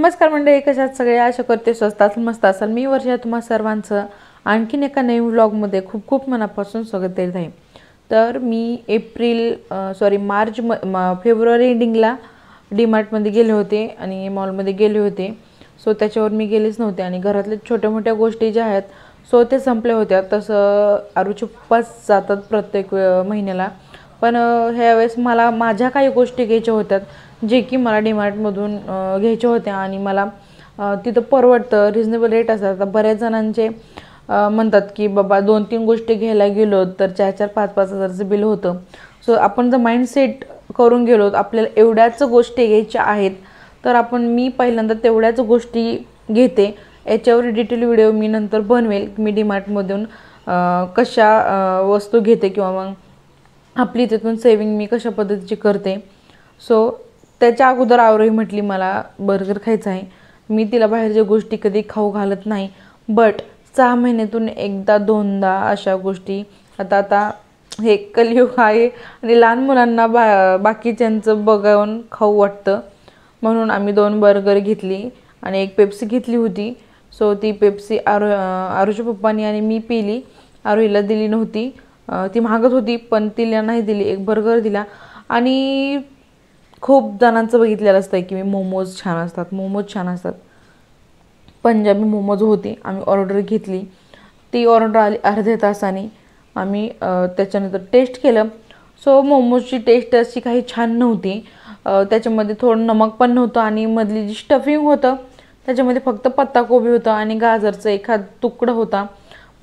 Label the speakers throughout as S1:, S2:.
S1: नमस्कार मंडळी, कशात सगळे? आशा करते स्वस्त असाल, मस्त असाल। मी वर्षा तुम्हा सर्वांचं आणखीन एका नवीन व्लॉगमध्ये खूप खूप मनापासून स्वागत करीत आहे। तर मी फेब्रुवारी एंडिंगला डीमार्टमध्ये गेले होते आणि मॉलमध्ये गेले होते। सो त्याच्यावर मी गेलेच नव्हते आणि घरातले छोट्या मोठ्या गोष्टी ज्या आहेत सो ते संपल्या होत्या। तसं आरूचे पप्पाच जातात प्रत्येक महिन्याला, पण ह्यावेळेस मला माझ्या काही गोष्टी घ्यायच्या होत्या जे की मला डीमार्टमधून घ्यायच्या होत्या आणि मला तिथं परवडतं, रिजनेबल रेट असतात। आता बऱ्याच जणांचे म्हणतात की बाबा 2-3 गोष्टी घ्यायला गेलो तर 4-4, 5-5 हजाराचं बिल होतं। सो आपण जर माइंडसेट करून गेलो आपल्याला एवढ्याच गोष्टी घ्यायच्या आहेत तर मी पहिल्यांदा तेवढ्याच गोष्टी घेते। याच्यावर डिटेल व्हिडिओ मी नंतर बनवेल, मी डीमार्टमधून कशा वस्तू घेते किंवा मग आपली तिथून सेविंग मी कशा पद्धतीची करते। सो त्याच्या अगोदर आरोही म्हटली मला बर्गर खायचा आहे। मी तिला बाहेरच्या गोष्टी कधी खाऊ घालत नाही, बट 6 महिन्यातून एकदा दोनदा अशा गोष्टी आता हे कलियुग आहे आणि लहान मुलांना बाकीच्यांचं बघून खाऊ वाटतं, म्हणून आम्ही 2 बर्गर घेतली आणि 1 पेप्सी घेतली होती। सो ती पेप्सी आरूच्या पप्पानी आणि मी पिली, आरोहीला दिली नव्हती, ती मागत होती पण तिला नाही दिली। 1 बर्गर दिला आणि खूप जणांचं बघितलेलं असतं की मी मोमोज छान असतात, पंजाबी मोमोज होते। आम्ही ऑर्डर घेतली, ती ऑर्डर आली अर्ध्या तासाने। आम्ही त्याच्यानंतर टेस्ट केलं। सो मोमोजची टेस्ट अशी काही छान नव्हती, त्याच्यामध्ये थोडं नमक पण नव्हतं आणि मधली जी स्टफिंग होतं त्याच्यामध्ये फक्त पत्ताकोबी होता आणि गाजरचा एखाद तुकडा होता।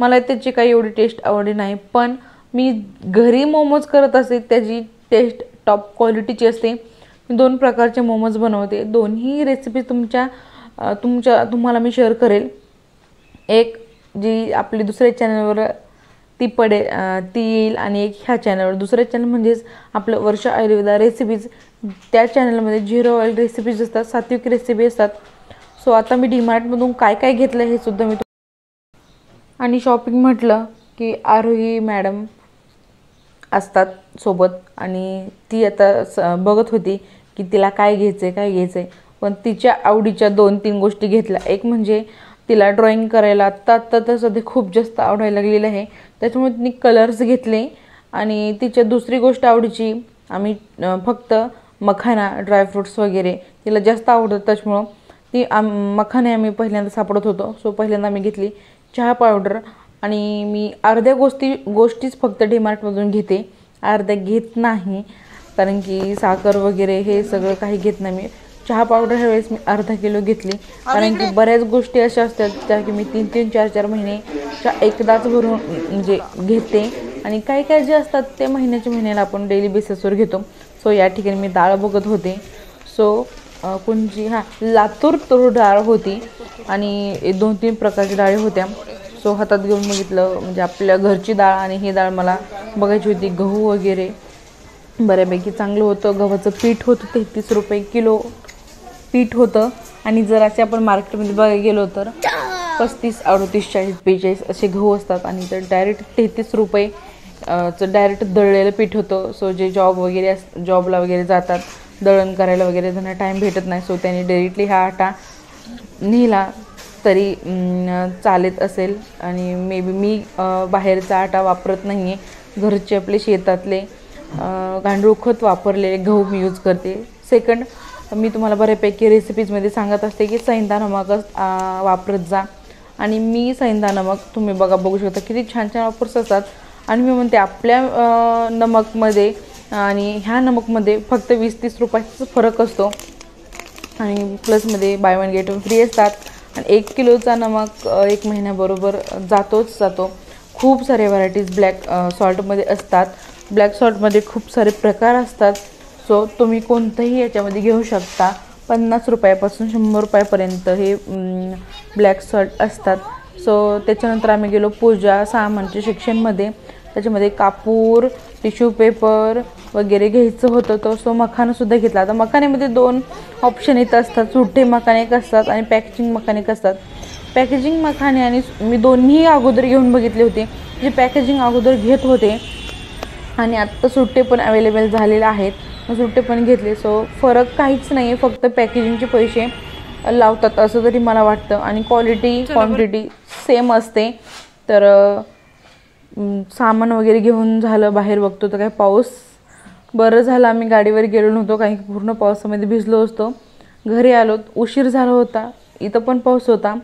S1: मला त्याची काही एवढी टेस्ट आवडली नाही, पण मी घरी मोमोज करत असते त्याची टेस्ट टॉप क्वालिटीची असते। मी 2 प्रकारचे मोमोज बनवते, दोन्ही रेसिपी तुम्हाला मी शेअर करेल। एक जी आपली दुसऱ्या चॅनलवर ती येईल आणि एक ह्या चॅनलवर। दुसऱ्या चॅनल म्हणजेच आपलं वर्षा आयुर्वेदा रेसिपीज, त्या चॅनलमध्ये 0 ऑइल रेसिपीज असतात, सात्विक रेसिपी असतात। सो आता मी डीमार्टमधून काय काय घेतलं हे सुद्धा मी आणि शॉपिंग म्हटलं की आरोही मॅडम असतात सोबत आणि ती आता बघत होती की तिला काय घ्यायचं पण तिच्या आवडीच्या 2-3 गोष्टी घेतल्या। एक म्हणजे तिला ड्रॉइंग करायला आत्ता तर सध्या खूप जास्त आवडायला लागलेलं आहे, त्याच्यामुळे तिने कलर्स घेतले। आणि तिच्या दुसरी गोष्ट आवडीची आम्ही फक्त मखाना, ड्रायफ्रूट्स वगैरे तिला जास्त आवडतं, त्याच्यामुळं ती मखाने आम्ही पहिल्यांदा सापडत होतो। सो पहिल्यांदा मी घेतली चहा पावडर आणि मी अर्ध्या गोष्टीच फक्त डीमार्टमधून घेते, अर्ध्या घेत नाही, कारण की साखर वगैरे हे सगळं काही घेत नाही मी। चहा पावडर ह्यावेळेस मी अर्धा किलो घेतली, कारण की बऱ्याच गोष्टी अशा असतात त्या की मी 3-3, 4-4 महिन्याच्या एकदाच भरून म्हणजे घेते आणि काही जे असतात ते महिन्याला आपण डेली बेसिसवर घेतो। सो या ठिकाणी मी डाळ बघत होते। सो कोणची लातूर तूर डाळ होती आणि 2-3 प्रकारच्या डाळी होत्या। सो हातात घेऊन बघितलं, म्हणजे आपल्या घरची डाळ आणि ही डाळ मला बघायची होती। गहू वगैरे बऱ्यापैकी चांगलं होतं, गव्हाचं पीठ होतं 33 रुपये किलो पीठ होतं आणि जर असे आपण मार्केटमध्ये बघायला गेलो तर 35, 38, 40, 45 असे गहू असतात आणि तर डायरेक्ट 33 रुपये डायरेक्ट दळलेलं पीठ होतं। सो जे जॉबला वगैरे जातात, दळण करायला वगैरे त्यांना टाईम भेटत नाही, सो त्यांनी डायरेक्टली हा आटा नेला तरी चालत असेल। आणि मी बाहेरचा आटा वापरत नाही आहे, घरचे आपले शेतातले गांडूळ खत वापरलेले गहू मी यूज करते। सेकंड, मी तुम्हाला बऱ्यापैकी रेसिपीजमध्ये सांगत असते की सैंदा नमकच वापरत जा, आणि मी सैंदा नमक तुम्ही बघू शकता किती छान वापरत असतात। आणि मी म्हणते आपल्या नमकमध्ये आणि ह्या नमकमध्ये फक्त 20-30 रुपयाचा फरक असतो आणि प्लसमध्ये बाय 1 गेट 1 फ्री असतात आणि 1 किलोचा नमक 1 महिन्याबरोबर जातो। खूप सारे व्हरायटीज ब्लॅक सॉल्टमध्ये असतात, ब्लॅक सॉल्टमध्ये खूप सारे प्रकार असतात। सो तुम्ही कोणतंही याच्यामध्ये घेऊ शकता, 50 रुपयापासून 100 रुपयापर्यंत हे ब्लॅक सॉल्ट असतात। सो त्याच्यानंतर आम्ही गेलो पूजा सामानच्या सेक्शनमध्ये, त्याच्यामध्ये कापूर, टिश्यू पेपर वगैरे घ्यायचं होतं। तर सो मखानासुद्धा घेतला। आता मखान्यामध्ये 2 ऑप्शन येत असतात, सुट्टे मखाने एक असतात आणि पॅकेजिंग मखाने एक असतात। पॅकेजिंग मखाने आणि मी दोन्ही अगोदर घेऊन बघितले होते, जे पॅकेजिंग अगोदर घेत होते आणि आत्ता सुट्टे पण अवेलेबल झालेले आहेत, सुट्टे पण घेतले। सो फरक काहीच नाही आहे, फक्त पॅकेजिंगचे पैसे लावतात असं तरी मला वाटतं, आणि क्वालिटी क्वांटिटी सेम असते. तर सामान वगैरे घेऊन झालं, बाहेर बघतो तर काय पाऊस. बरं झालं आम्ही गाडीवर गेलो नव्हतो, काही पूर्ण पावसामध्ये भिजलो असतो. घरी आलो, उशीर झाला होता, इथं पण पाऊस होता.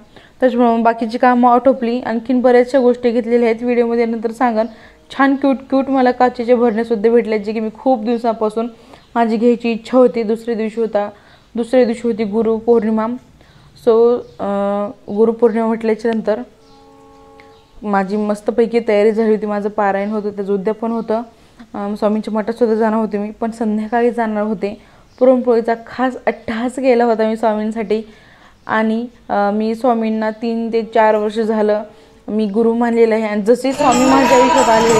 S1: त्याच्यामुळे बाकीची कामं आटोपली. आणखीन बऱ्याचशा गोष्टी घेतलेल्या आहेत, व्हिडिओमध्ये नंतर सांगन. छान क्यूट मला काचेचे भरणेसुद्धा भेटले, जे की मी खूप दिवसापासून माझी घ्यायची इच्छा होती. दुसऱ्या दिवशी होती गुरुपौर्णिमा. सो गुरुपौर्णिमा म्हटल्याच्या नंतर माझी मस्तपैकी तयारी झाली होती. माझं पारायण होतं, त्याचं उद्यापन होतं. स्वामींच्या मठातसुद्धा जाणार होते मी, पण संध्याकाळी जाणार होते. पुरणपोळीचा खास अट्टहास केला होता मी स्वामींसाठी. आणि मी स्वामींना 3 ते 4 वर्ष झालं मी गुरु मानलेलं आहे. आणि जसे स्वामी माझ्या आयुष्यात आले